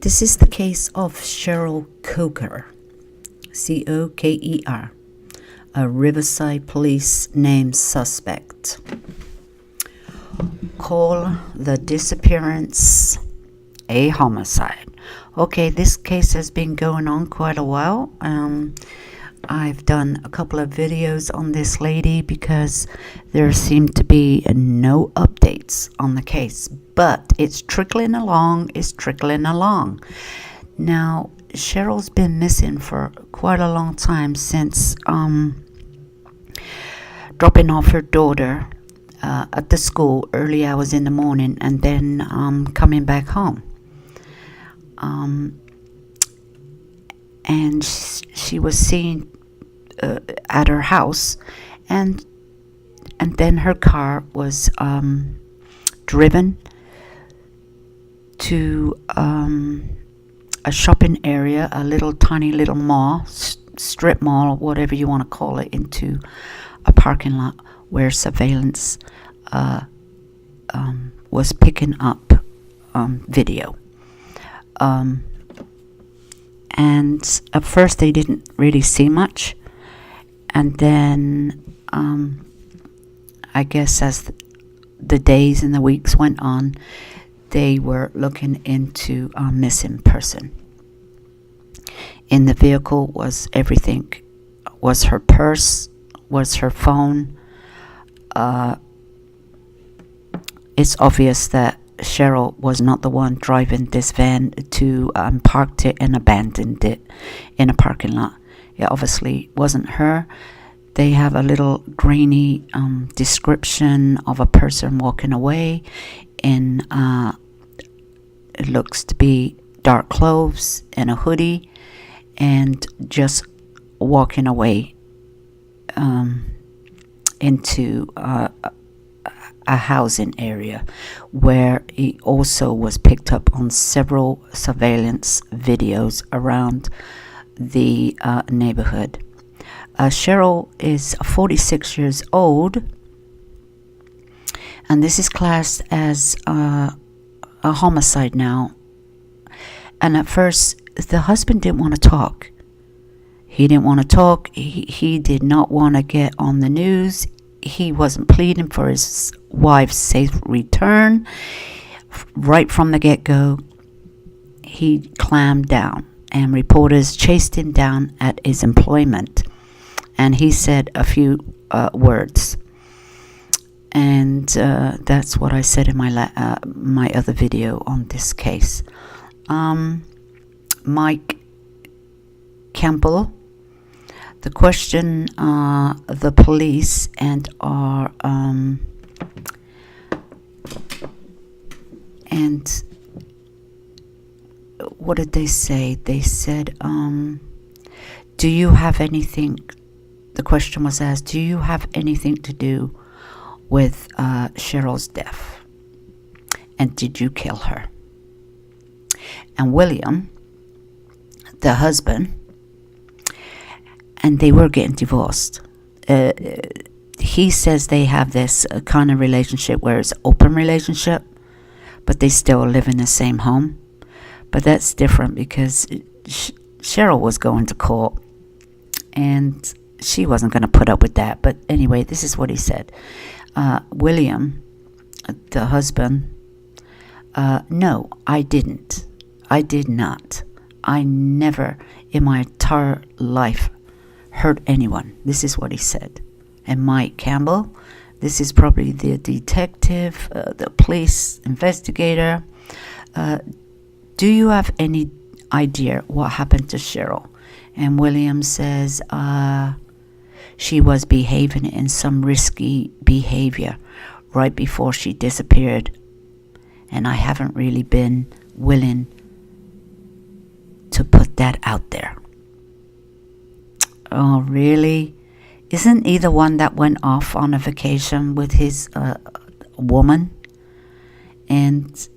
This is the case of Cheryl Coker, Coker, a Riverside police named suspect. Call the disappearance a homicide. Okay, this case has been going on quite a while. I've done a couple of videos on this lady because there seem to be no updates on the case, but it's trickling along. Now, Cheryl's been missing for quite a long time, since dropping off her daughter at the school early hours in the morning, and then coming back home. And she was seen at her house, and then her car was driven to a shopping area, a tiny little mall, strip mall, whatever you want to call it, into a parking lot where surveillance was picking up video. And at first they didn't really see much, and then I guess as the days and the weeks went on, they were looking into a missing person. In the vehicle was everything. Was her purse, was her phone. It's obvious that Cheryl was not the one driving this van to parked it and abandoned it in a parking lot. It obviously wasn't her. They have a little grainy description of a person walking away in it looks to be dark clothes and a hoodie, and just walking away into a housing area, where he also was picked up on several surveillance videos around the neighborhood. Cheryl is 46 years old, and this is classed as a homicide now. And at first, the husband didn't want to talk. He didn't want to talk. He did not want to get on the news. He wasn't pleading for his wife's safe return. Right from the get-go, he clammed down, and reporters chased him down at his employment, and he said a few words. And that's what I said in my other video on this case. Mike Campbell, the question the police and our and what did they say? They said, do you have anything, the question was asked, do you have anything to do with Cheryl's death? And did you kill her? And William, the husband, and they were getting divorced. He says they have this kind of relationship where it's open relationship, but they still live in the same home. But that's different because Cheryl was going to court, and she wasn't going to put up with that. But anyway, this is what he said. William, the husband, no, I didn't. I did not. I never in my entire life hurt anyone. This is what he said. And Mike Campbell, this is probably the detective, the police investigator. Do you have any idea what happened to Cheryl? And William says she was behaving in some risky behavior right before she disappeared, and I haven't really been willing to put that out there. Oh, really? Isn't he the one that went off on a vacation with his woman? And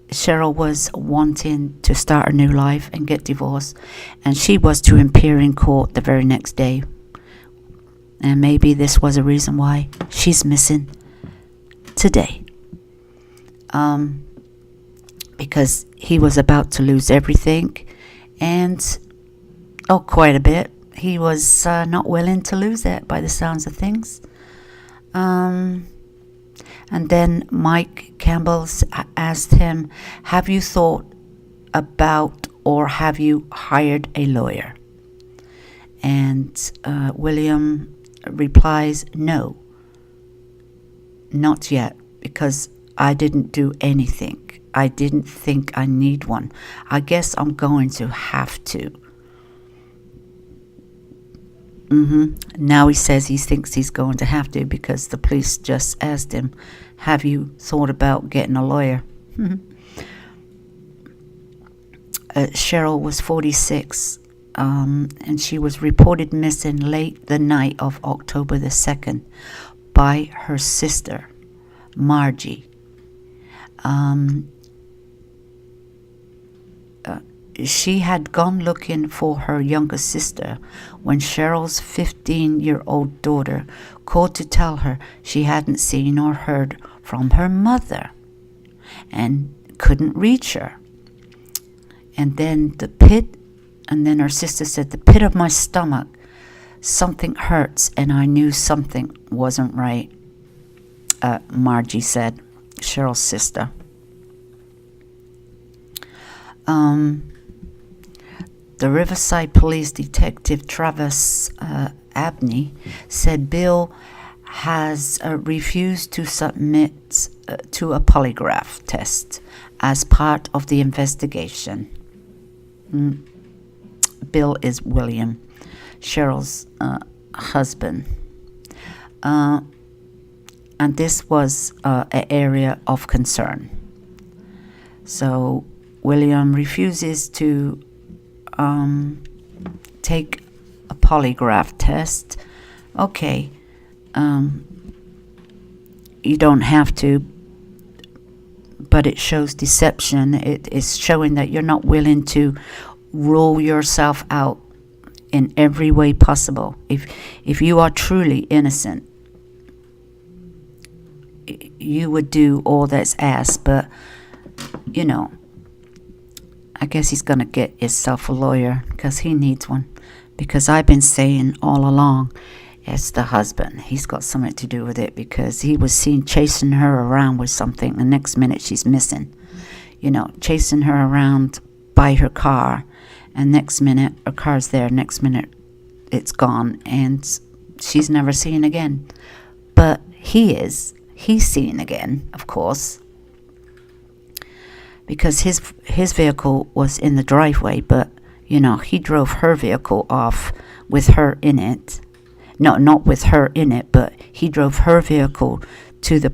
Cheryl was wanting to start a new life and get divorced, and she was to appear in court the very next day. And maybe this was a reason why she's missing today. because he was about to lose everything, and quite a bit. He was not willing to lose it by the sounds of things. And then Mike Campbell asked him, have you thought about or have you hired a lawyer? And William replies, no, not yet, because I didn't do anything. I didn't think I need one. I guess I'm going to have to. Now he says he thinks he's going to have to because the police just asked him, have you thought about getting a lawyer? Cheryl was 46, and she was reported missing late the night of October the 2nd by her sister, Margie. She had gone looking for her younger sister when Cheryl's 15-year-old daughter called to tell her she hadn't seen or heard from her mother and couldn't reach her. And then her sister said, the pit of my stomach, something hurts, and I knew something wasn't right, Margie said, Cheryl's sister. The Riverside Police Detective Travis Abney said Bill has refused to submit to a polygraph test as part of the investigation. Bill is William, Cheryl's husband. And this was an area of concern. So William refuses to take a polygraph test. Okay, you don't have to, but it shows deception. It is showing that you're not willing to rule yourself out in every way possible. If you are truly innocent, you would do all that's asked, but I guess he's going to get himself a lawyer because he needs one. Because I've been saying all along, it's the husband. He's got something to do with it because he was seen chasing her around with something. The next minute she's missing. Chasing her around by her car. And next minute her car's there. Next minute it's gone. And she's never seen again. But he's seen again, of course. Because his vehicle was in the driveway, but he drove her vehicle off with her in it. No, not with her in it, but he drove her vehicle to the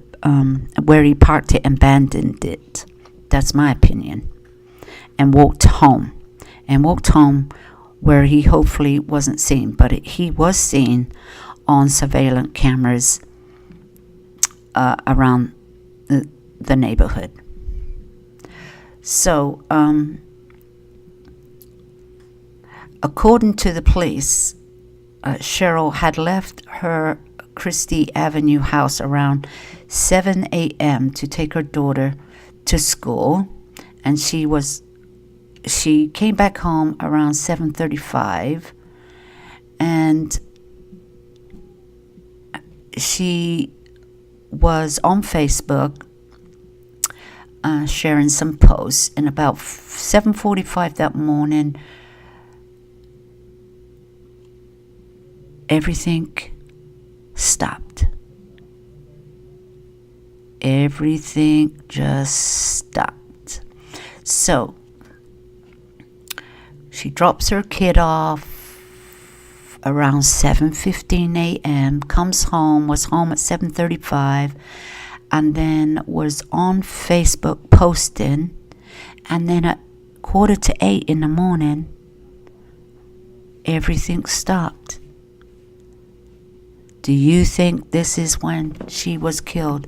where he parked it and abandoned it. That's my opinion. And walked home where he hopefully wasn't seen, but he was seen on surveillance cameras around the neighborhood. So, according to the police, Cheryl had left her Christie Avenue house around 7 a.m. to take her daughter to school, and she came back home around 7:35, and she was on Facebook sharing some posts, and about 7:45 that morning, everything stopped. Everything just stopped. So she drops her kid off around 7:15 a.m., was home at 7:35, and then was on Facebook posting, and then at 7:45 in the morning, everything stopped. Do you think this is when she was killed?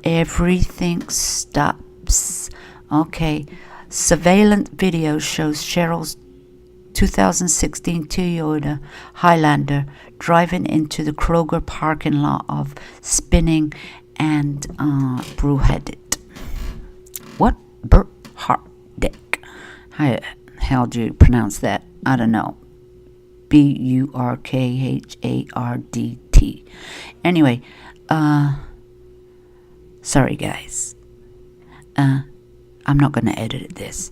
Everything stops. Okay, surveillance video shows Cheryl's 2016 Toyota Highlander driving into the Kroger parking lot of Spinning and Brewheaded. What? How hell do you pronounce that? I don't know. Burkhard. Anyway, sorry guys. I'm not going to edit this.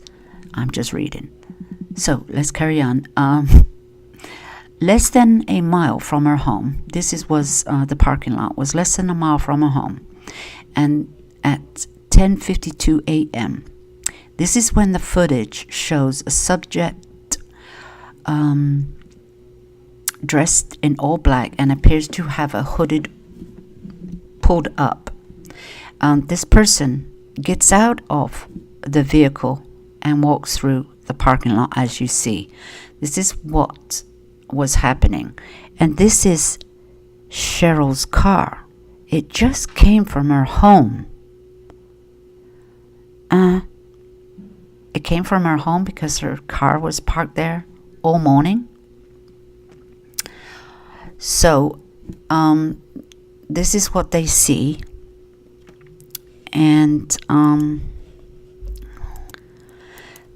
I'm just reading. So let's carry on. Less than a mile from her home. Was the parking lot was less than a mile from her home, and at 10:52 a.m. This is when the footage shows a subject dressed in all black and appears to have a hooded pulled up. This person gets out of the vehicle and walks through the parking lot, as you see. This is what was happening. And this is Cheryl's car. It just came from her home. It came from her home because her car was parked there all morning. So, this is what they see. And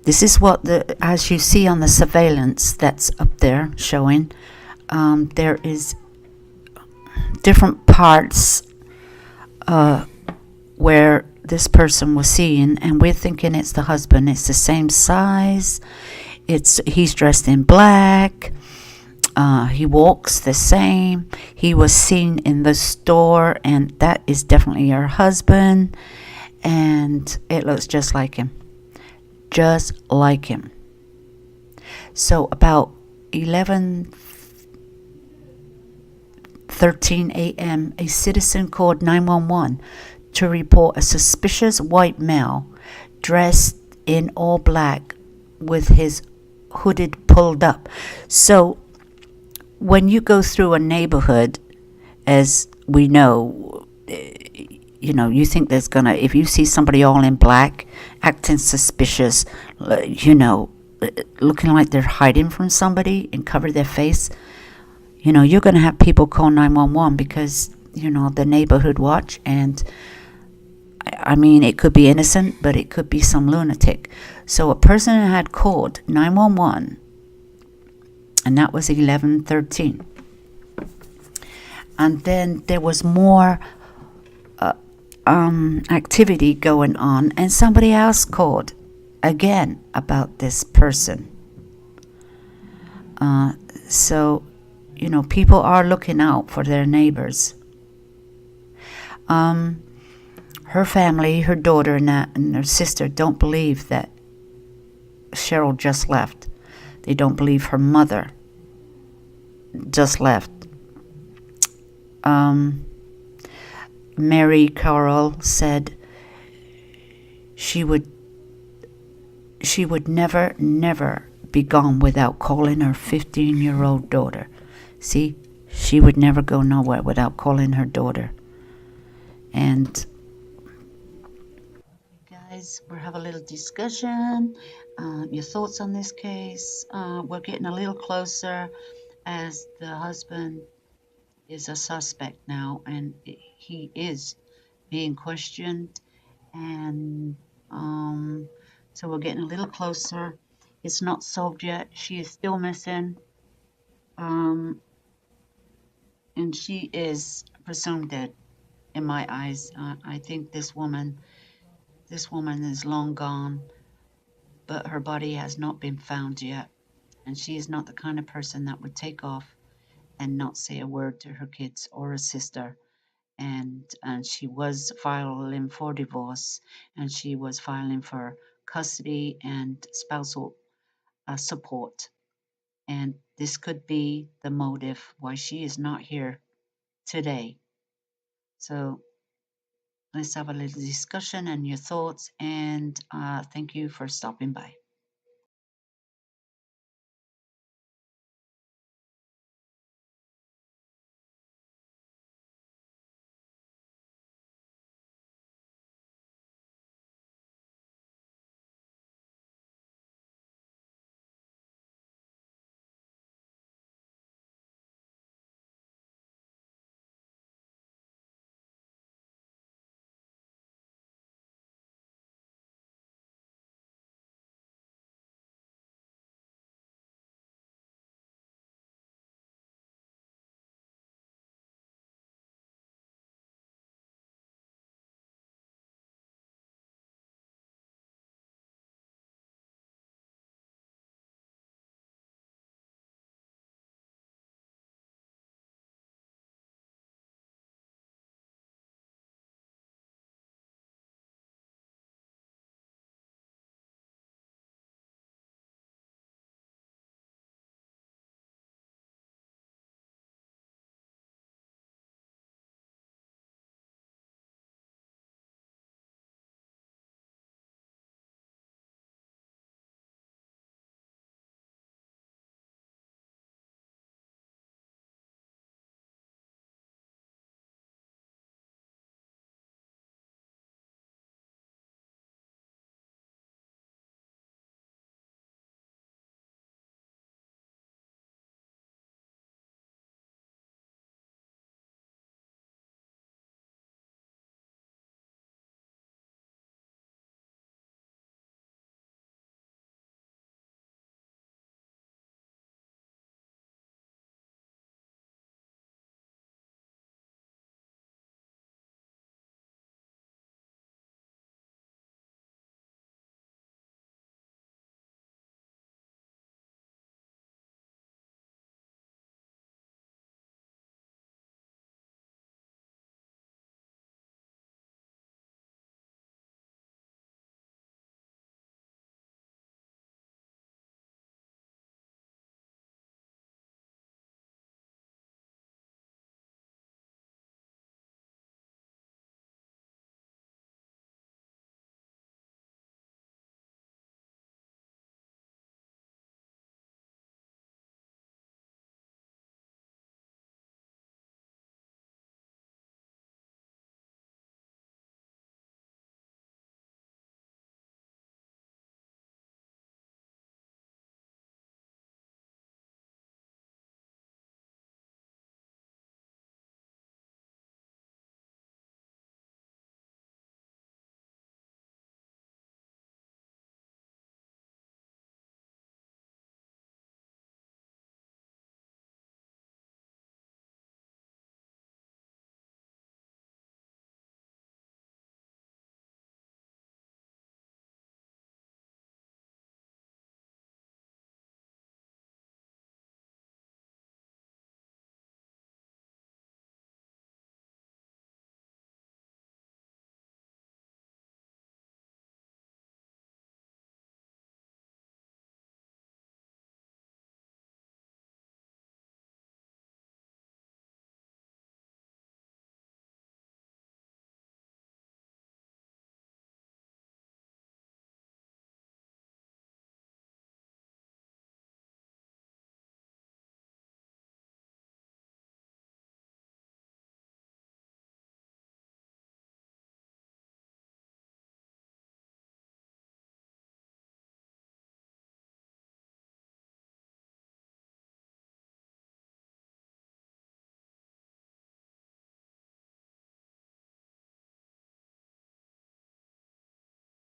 this is what as you see on the surveillance that's up there showing, there is different parts where this person was seen, and we're thinking it's the husband. It's the same size. He's dressed in black. He walks the same. He was seen in the store, and that is definitely her husband. And it looks just like him. Just like him. So about 11:13 a.m., a citizen called 911 to report a suspicious white male dressed in all black with his hooded pulled up. So when you go through a neighborhood, as we know, you think there's gonna, if you see somebody all in black acting suspicious, looking like they're hiding from somebody and cover their face, you're gonna have people call 911 because the neighborhood watch. And I mean, it could be innocent, but it could be some lunatic. So a person had called 911, and that was 11:13. And then there was more activity going on, and somebody else called again about this person. So people are looking out for their neighbors. Her family, her daughter and her sister don't believe that Cheryl just left. They don't believe her mother just left. Mary Carroll said she would never be gone without calling her 15-year-old daughter. See, she would never go nowhere without calling her daughter. And guys, we'll have a little discussion. Your thoughts on this case. We're getting a little closer, as the husband is a suspect now, and he is being questioned. And so we're getting a little closer. It's not solved yet. She is still missing, and she is presumed dead in my eyes. I think this woman is long gone, but her body has not been found yet, and she is not the kind of person that would take off and not say a word to her kids or her sister. And she was filing for divorce, and she was filing for custody and spousal support. And this could be the motive why she is not here today. So let's have a little discussion and your thoughts, and thank you for stopping by.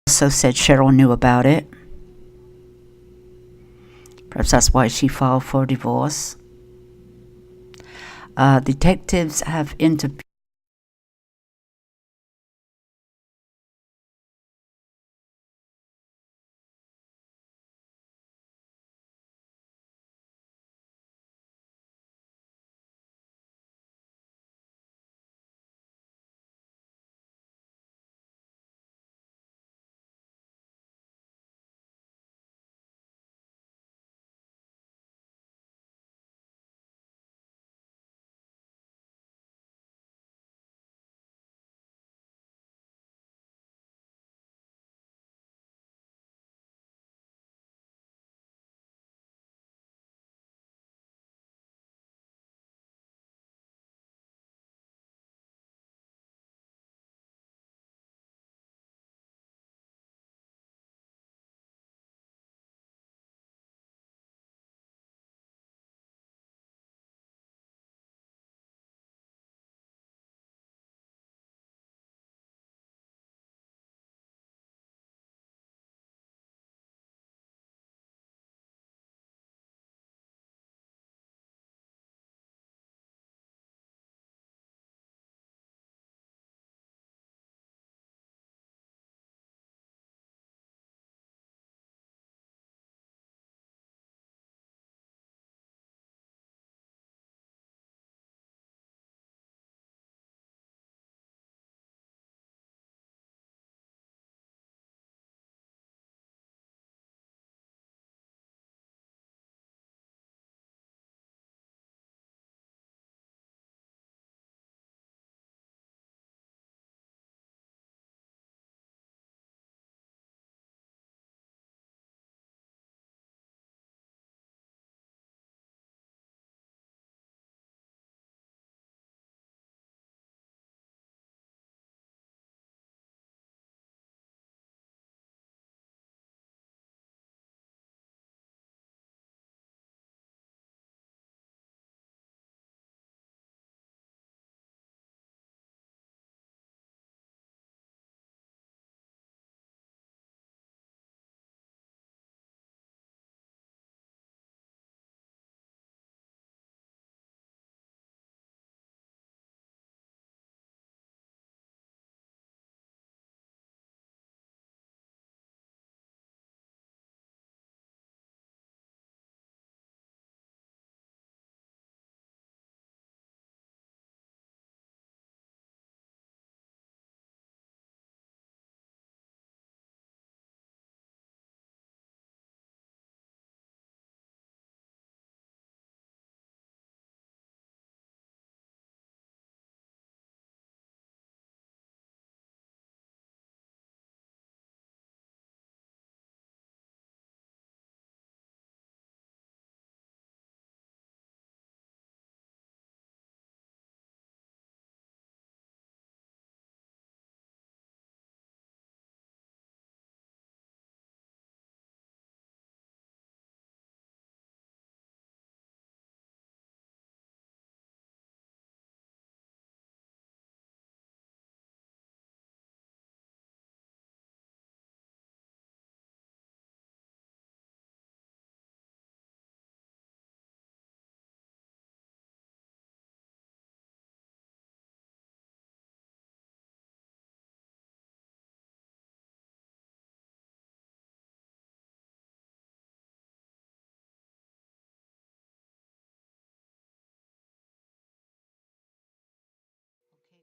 Also said Cheryl knew about it. Perhaps that's why she filed for divorce. Detectives have interviewed.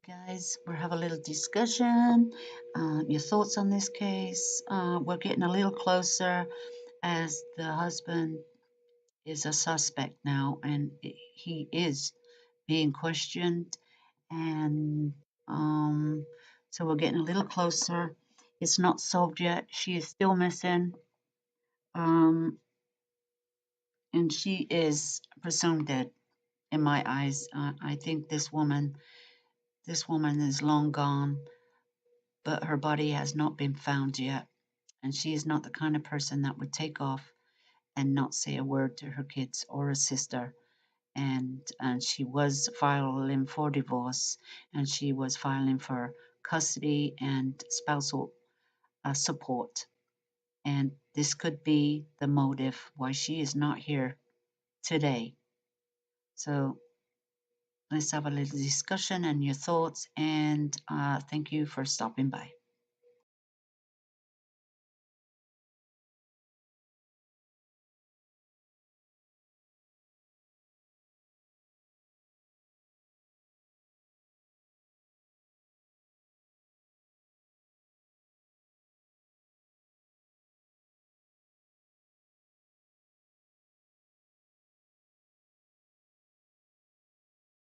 Guys, we'll have a little discussion. Your thoughts on this case. We're getting a little closer as the husband is a suspect now and he is being questioned. And so we're getting a little closer. It's not solved yet. She is still missing. Um, and she is presumed dead in my eyes. I think this woman is long gone, but her body has not been found yet. And she is not the kind of person that would take off and not say a word to her kids or her sister. And she was filing for divorce, and she was filing for custody and spousal support. And this could be the motive why she is not here today. So let's have a little discussion and your thoughts. And thank you for stopping by.